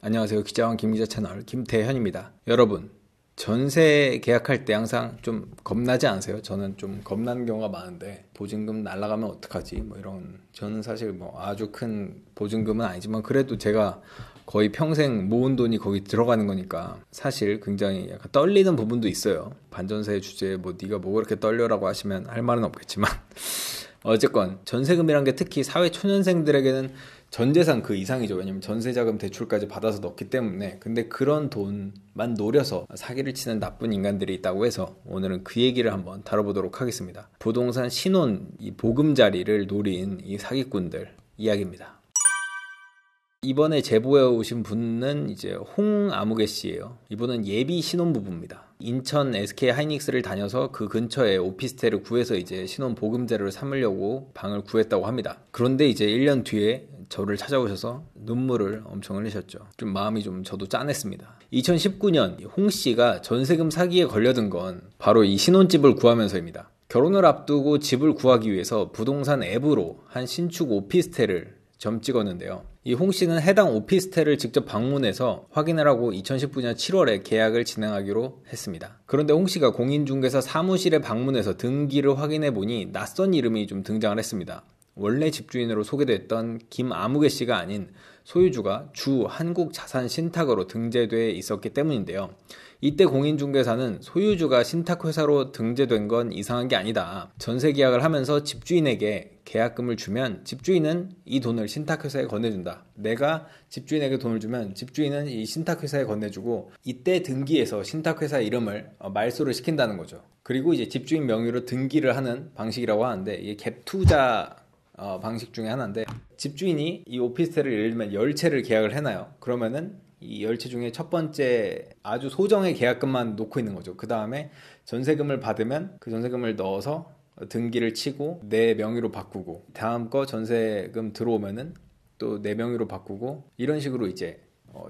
안녕하세요. 기자왕 김기자 채널 김태현입니다. 여러분, 전세 계약할 때 항상 좀 겁나지 않으세요? 저는 좀 겁나는 경우가 많은데 보증금 날라가면 어떡하지? 이런, 저는 사실 아주 큰 보증금은 아니지만 그래도 제가 거의 평생 모은 돈이 거기 들어가는 거니까 사실 굉장히 약간 떨리는 부분도 있어요. 반전세 주제에 네가 뭐 그렇게 떨려라고 하시면 할 말은 없겠지만 어쨌건 전세금이란 게 특히 사회 초년생들에게는 전재산 그 이상이죠. 왜냐면 전세자금 대출까지 받아서 넣기 때문에. 근데 그런 돈만 노려서 사기를 치는 나쁜 인간들이 있다고 해서 오늘은 그 얘기를 한번 다뤄보도록 하겠습니다. 부동산 신혼 이 보금자리를 노린 이 사기꾼들 이야기입니다. 이번에 제보해 오신 분은 이제 홍아무개 씨예요. 이분은 예비 신혼부부입니다. 인천 SK 하이닉스를 다녀서 그 근처에 오피스텔을 구해서 이제 신혼 보금자리를 삼으려고 방을 구했다고 합니다. 그런데 이제 1년 뒤에 저를 찾아오셔서 눈물을 엄청 흘리셨죠. 좀 마음이 저도 짠했습니다. 2019년 홍 씨가 전세금 사기에 걸려든 건 바로 이 신혼집을 구하면서입니다. 결혼을 앞두고 집을 구하기 위해서 부동산 앱으로 한 신축 오피스텔을 점 찍었는데요. 이 홍 씨는 해당 오피스텔을 직접 방문해서 확인을 하고 2019년 7월에 계약을 진행하기로 했습니다. 그런데 홍 씨가 공인중개사 사무실에 방문해서 등기를 확인해 보니 낯선 이름이 좀 등장을 했습니다. 원래 집주인으로 소개됐던 김아무개 씨가 아닌 소유주가 주 한국자산신탁으로 등재되어 있었기 때문인데요. 이때 공인중개사는 소유주가 신탁회사로 등재된 건 이상한 게 아니다. 전세계약을 하면서 집주인에게 계약금을 주면 집주인은 이 돈을 신탁회사에 건네준다. 내가 집주인에게 돈을 주면 집주인은 이 신탁회사에 건네주고 이때 등기에서 신탁회사 이름을 말소를 시킨다는 거죠. 그리고 이제 집주인 명의로 등기를 하는 방식이라고 하는데 이게 갭투자 방식 중에 하나인데 집주인이 이 오피스텔을 예를 들면 10채를 계약을 해놔요. 그러면은 이 10채 중에 첫 번째 아주 소정의 계약금만 놓고 있는 거죠. 그 다음에 전세금을 받으면 그 전세금을 넣어서 등기를 치고 내 명의로 바꾸고 다음 거 전세금 들어오면은 또 내 명의로 바꾸고 이런 식으로 이제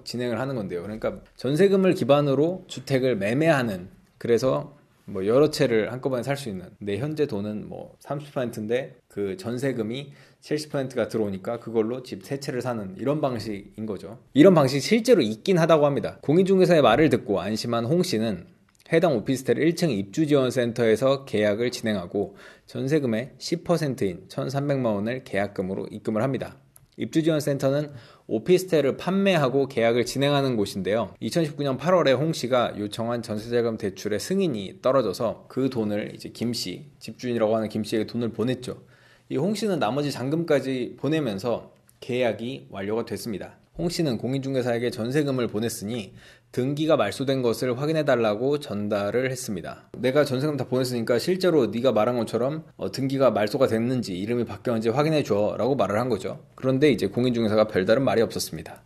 진행을 하는 건데요. 그러니까 전세금을 기반으로 주택을 매매하는, 그래서 여러 채를 한꺼번에 살 수 있는, 내 현재 돈은 30%인데 그 전세금이 70%가 들어오니까 그걸로 집 3채를 사는 이런 방식인 거죠. 이런 방식이 실제로 있긴 하다고 합니다. 공인중개사의 말을 듣고 안심한 홍 씨는 해당 오피스텔 1층 입주지원센터에서 계약을 진행하고 전세금의 10%인 1,300만 원을 계약금으로 입금을 합니다. 입주지원센터는 오피스텔을 판매하고 계약을 진행하는 곳인데요. 2019년 8월에 홍 씨가 요청한 전세자금 대출의 승인이 떨어져서 그 돈을 이제 김 씨, 집주인이라고 하는 김 씨에게 돈을 보냈죠. 이 홍 씨는 나머지 잔금까지 보내면서 계약이 완료가 됐습니다. 홍 씨는 공인중개사에게 전세금을 보냈으니 등기가 말소된 것을 확인해달라고 전달을 했습니다. 내가 전세금 다 보냈으니까 실제로 네가 말한 것처럼 등기가 말소가 됐는지 이름이 바뀌었는지 확인해줘 라고 말을 한 거죠. 그런데 이제 공인중개사가 별다른 말이 없었습니다.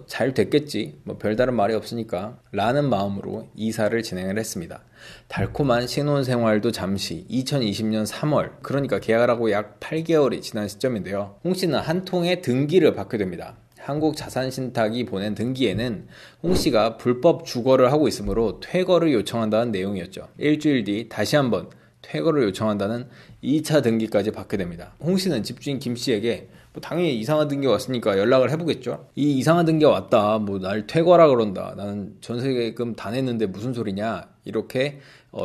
잘 됐겠지, 별다른 말이 없으니까 라는 마음으로 이사를 진행을 했습니다. 달콤한 신혼생활도 잠시 2020년 3월, 그러니까 계약을 하고 약 8개월이 지난 시점인데요. 홍 씨는 한 통의 등기를 받게 됩니다. 한국자산신탁이 보낸 등기에는 홍 씨가 불법 주거를 하고 있으므로 퇴거를 요청한다는 내용이었죠. 일주일 뒤 다시 한번 퇴거를 요청한다는 2차 등기까지 받게 됩니다. 홍 씨는 집주인 김 씨에게 당연히 이상한 등기가 왔으니까 연락을 해보겠죠. 이 이상한 등기가 왔다, 날 퇴거하라 그런다, 나는 전세금 다 냈는데 무슨 소리냐, 이렇게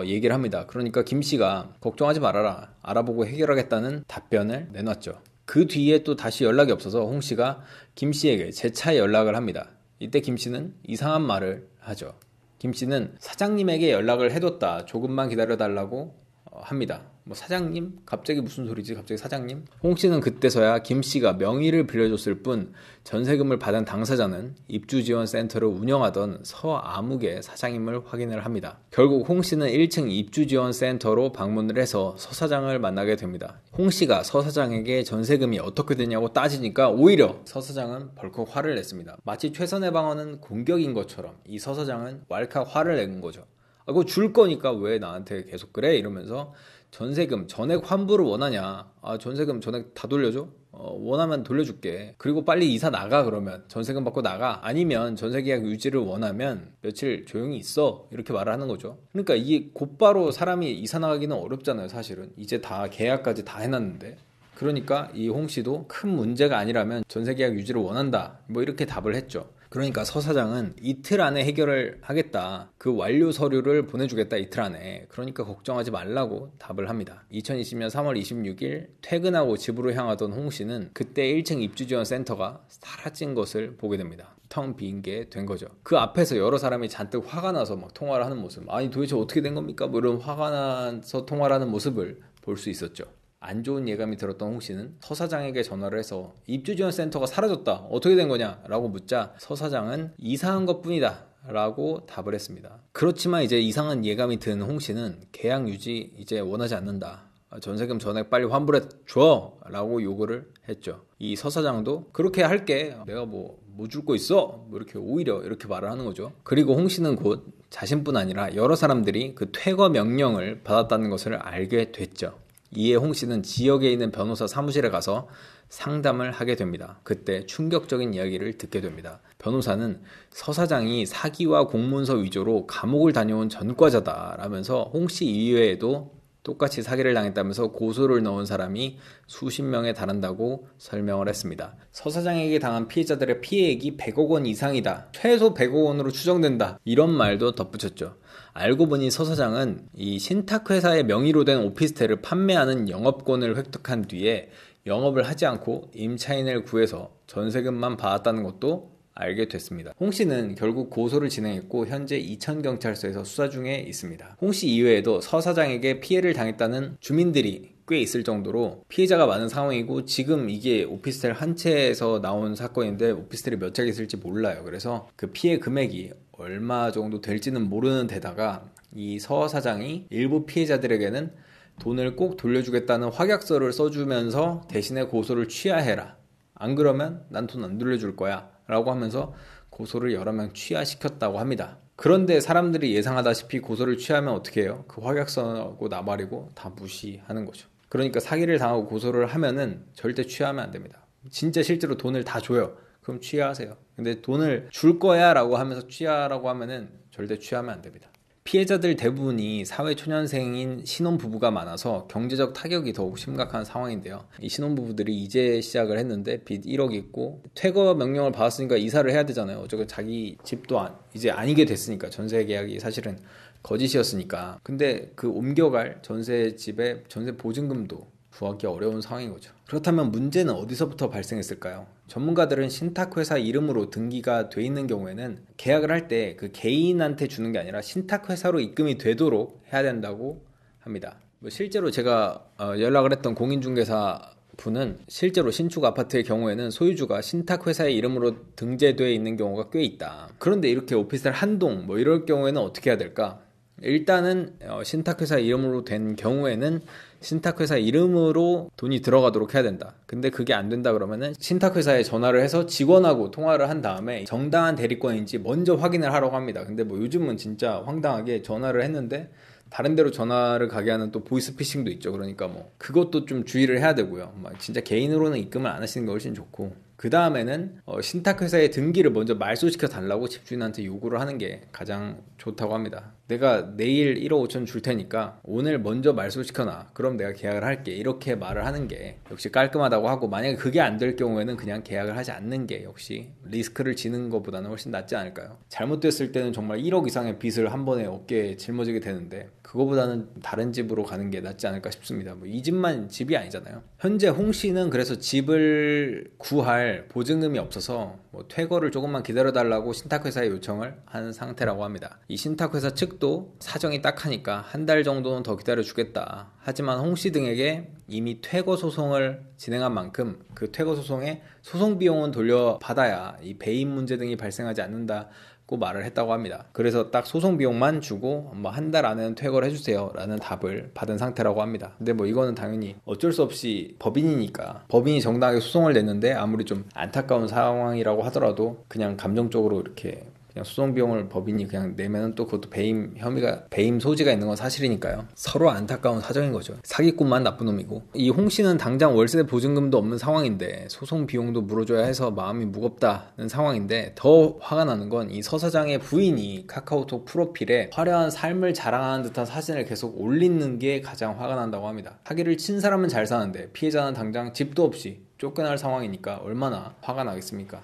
얘기를 합니다. 그러니까 김 씨가 걱정하지 말아라, 알아보고 해결하겠다는 답변을 내놨죠. 그 뒤에 또 다시 연락이 없어서 홍 씨가 김 씨에게 재차 연락을 합니다. 이때 김 씨는 이상한 말을 하죠. 김 씨는 사장님에게 연락을 해뒀다, 조금만 기다려달라고 합니다. 사장님? 갑자기 무슨 소리지? 갑자기 사장님? 홍 씨는 그때서야 김 씨가 명의를 빌려줬을 뿐 전세금을 받은 당사자는 입주지원센터를 운영하던 서아무개 사장님을 확인을 합니다. 결국 홍 씨는 1층 입주지원센터로 방문을 해서 서 사장을 만나게 됩니다. 홍 씨가 서 사장에게 전세금이 어떻게 되냐고 따지니까 오히려 서 사장은 벌컥 화를 냈습니다. 마치 최선의 방어는 공격인 것처럼 이 서 사장은 왈칵 화를 낸 거죠. 그거 줄 거니까 왜 나한테 계속 그래? 이러면서 전세금 전액 환불을 원하냐? 전세금 전액 다 돌려줘? 원하면 돌려줄게. 그리고 빨리 이사 나가. 그러면 전세금 받고 나가. 아니면 전세계약 유지를 원하면 며칠 조용히 있어. 이렇게 말을 하는 거죠. 그러니까 이게 곧바로 사람이 이사 나가기는 어렵잖아요, 사실은. 이제 다 계약까지 다 해놨는데. 그러니까 이 홍 씨도 큰 문제가 아니라면 전세계약 유지를 원한다, 이렇게 답을 했죠. 그러니까 서 사장은 이틀 안에 해결을 하겠다. 그 완료 서류를 보내주겠다, 이틀 안에. 그러니까 걱정하지 말라고 답을 합니다. 2020년 3월 26일 퇴근하고 집으로 향하던 홍 씨는 그때 1층 입주지원센터가 사라진 것을 보게 됩니다. 텅 빈 게 된 거죠. 그 앞에서 여러 사람이 잔뜩 화가 나서 막 통화를 하는 모습, 아니 도대체 어떻게 된 겁니까? 뭐 이런 화가 나서 통화를 하는 모습을 볼 수 있었죠. 안 좋은 예감이 들었던 홍 씨는 서 사장에게 전화를 해서 입주지원센터가 사라졌다, 어떻게 된 거냐 라고 묻자 서 사장은 이사한 것 뿐이다 라고 답을 했습니다. 그렇지만 이제 이상한 예감이 든 홍 씨는 계약 유지 이제 원하지 않는다, 전세금 전액 빨리 환불해 줘 라고 요구를 했죠. 이 서 사장도 그렇게 할게, 내가 뭐 줄 거 있어? 뭐 이렇게 오히려 이렇게 말을 하는 거죠. 그리고 홍 씨는 곧 자신뿐 아니라 여러 사람들이 그 퇴거 명령을 받았다는 것을 알게 됐죠. 이에 홍 씨는 지역에 있는 변호사 사무실에 가서 상담을 하게 됩니다. 그때 충격적인 이야기를 듣게 됩니다. 변호사는 서 사장이 사기와 공문서 위조로 감옥을 다녀온 전과자다라면서 홍 씨 이외에도 똑같이 사기를 당했다면서 고소를 넣은 사람이 수십 명에 달한다고 설명을 했습니다. 서 사장에게 당한 피해자들의 피해액이 100억 원 이상이다, 최소 100억 원으로 추정된다, 이런 말도 덧붙였죠. 알고 보니 서 사장은 이 신탁회사의 명의로 된 오피스텔을 판매하는 영업권을 획득한 뒤에 영업을 하지 않고 임차인을 구해서 전세금만 받았다는 것도 알게 됐습니다. 홍 씨는 결국 고소를 진행했고 현재 이천경찰서에서 수사 중에 있습니다. 홍 씨 이외에도 서 사장에게 피해를 당했다는 주민들이 꽤 있을 정도로 피해자가 많은 상황이고, 지금 이게 오피스텔 한 채에서 나온 사건인데 오피스텔이 몇 채가 있을지 몰라요. 그래서 그 피해 금액이 얼마 정도 될지는 모르는 데다가 이 서 사장이 일부 피해자들에게는 돈을 꼭 돌려주겠다는 확약서를 써주면서 대신에 고소를 취하해라, 안 그러면 난 돈 안 돌려줄 거야 라고 하면서 고소를 여러 명 취하시켰다고 합니다. 그런데 사람들이 예상하다시피 고소를 취하면 어떻게 해요? 그 확약서고 나발이고 다 무시하는 거죠. 그러니까 사기를 당하고 고소를 하면은 절대 취하면 안 됩니다. 진짜 실제로 돈을 다 줘요. 그럼 취하하세요. 근데 돈을 줄 거야 라고 하면서 취하라고 하면은 절대 취하면 안 됩니다. 피해자들 대부분이 사회초년생인 신혼부부가 많아서 경제적 타격이 더욱 심각한 상황인데요. 이 신혼부부들이 이제 시작을 했는데 빚 1억 있고 퇴거 명령을 받았으니까 이사를 해야 되잖아요. 어쨌든 자기 집도 이제 아니게 됐으니까, 전세 계약이 사실은 거짓이었으니까. 근데 그 옮겨갈 전세집에 전세 보증금도 구하기 어려운 상황인 거죠. 그렇다면 문제는 어디서부터 발생했을까요? 전문가들은 신탁회사 이름으로 등기가 돼 있는 경우에는 계약을 할 때 그 개인한테 주는 게 아니라 신탁회사로 입금이 되도록 해야 된다고 합니다. 실제로 제가 연락을 했던 공인중개사 분은 실제로 신축 아파트의 경우에는 소유주가 신탁회사의 이름으로 등재되어 있는 경우가 꽤 있다. 그런데 이렇게 오피스텔 한 동 뭐 이럴 경우에는 어떻게 해야 될까? 일단은 신탁회사 이름으로 된 경우에는 신탁회사 이름으로 돈이 들어가도록 해야 된다. 근데 그게 안 된다 그러면은 신탁회사에 전화를 해서 직원하고 통화를 한 다음에 정당한 대리권인지 먼저 확인을 하라고 합니다. 근데 뭐 요즘은 진짜 황당하게 전화를 했는데 다른 데로 전화를 가게 하는 또 보이스피싱도 있죠. 그러니까 뭐 그것도 좀 주의를 해야 되고요. 진짜 개인으로는 입금을 안 하시는 게 훨씬 좋고, 그 다음에는 신탁회사의 등기를 먼저 말소시켜 달라고 집주인한테 요구를 하는 게 가장 좋다고 합니다. 내가 내일 1억 5천 줄 테니까 오늘 먼저 말소시켜놔, 그럼 내가 계약을 할게, 이렇게 말을 하는 게 역시 깔끔하다고 하고, 만약에 그게 안 될 경우에는 그냥 계약을 하지 않는 게 역시 리스크를 지는 것보다는 훨씬 낫지 않을까요? 잘못됐을 때는 정말 1억 이상의 빚을 한 번에 어깨에 짊어지게 되는데 그거보다는 다른 집으로 가는 게 낫지 않을까 싶습니다. 이 집만 집이 아니잖아요. 현재 홍 씨는 그래서 집을 구할 보증금이 없어서 퇴거를 조금만 기다려달라고 신탁회사에 요청을 한 상태라고 합니다. 이 신탁회사 측도 사정이 딱하니까 한 달 정도는 더 기다려주겠다. 하지만 홍 씨 등에게 이미 퇴거 소송을 진행한 만큼 그 퇴거 소송의 소송 비용은 돌려받아야 이 배임 문제 등이 발생하지 않는다고 말을 했다고 합니다. 그래서 딱 소송 비용만 주고 한 달 안에는 퇴거를 해주세요 라는 답을 받은 상태라고 합니다. 근데 이거는 당연히 어쩔 수 없이 법인이니까, 법인이 정당하게 소송을 냈는데 아무리 좀 안타까운 상황이라고 하더라도 그냥 감정적으로 이렇게 그냥 소송 비용을 법인이 그냥 내면은 또 그것도 배임 소지가 있는 건 사실이니까요. 서로 안타까운 사정인 거죠. 사기꾼만 나쁜 놈이고, 이 홍 씨는 당장 월세 보증금도 없는 상황인데 소송 비용도 물어줘야 해서 마음이 무겁다는 상황인데, 더 화가 나는 건 이 서 사장의 부인이 카카오톡 프로필에 화려한 삶을 자랑하는 듯한 사진을 계속 올리는 게 가장 화가 난다고 합니다. 사기를 친 사람은 잘 사는데 피해자는 당장 집도 없이 쫓겨날 상황이니까 얼마나 화가 나겠습니까?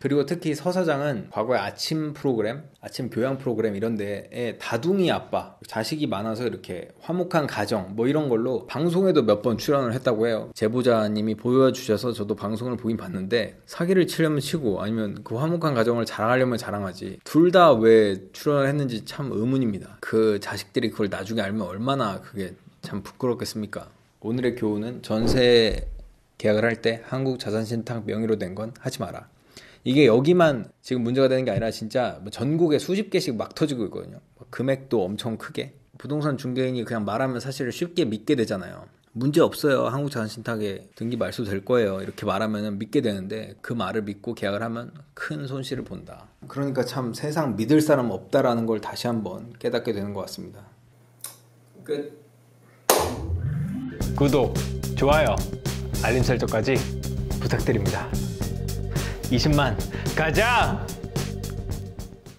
그리고 특히 서 사장은 과거에 아침 프로그램, 아침 교양 프로그램 이런 데에 다둥이 아빠, 자식이 많아서 이렇게 화목한 가정 뭐 이런 걸로 방송에도 몇 번 출연을 했다고 해요. 제보자님이 보여주셔서 저도 방송을 보긴 봤는데 사기를 치려면 치고 아니면 그 화목한 가정을 자랑하려면 자랑하지 둘 다 왜 출연을 했는지 참 의문입니다. 그 자식들이 그걸 나중에 알면 얼마나 그게 참 부끄럽겠습니까? 오늘의 교훈은 전세 계약을 할 때 한국자산신탁 명의로 된 건 하지 마라. 이게 여기만 지금 문제가 되는 게 아니라 진짜 전국에 수십 개씩 막 터지고 있거든요. 금액도 엄청 크게. 부동산 중개인이 그냥 말하면 사실 쉽게 믿게 되잖아요. 문제 없어요. 한국자산신탁에 등기 말소 될 거예요. 이렇게 말하면 믿게 되는데 그 말을 믿고 계약을 하면 큰 손실을 본다. 그러니까 참 세상 믿을 사람 없다라는 걸 다시 한번 깨닫게 되는 것 같습니다. 끝. 구독, 좋아요, 알림 설정까지 부탁드립니다. 20만 가자!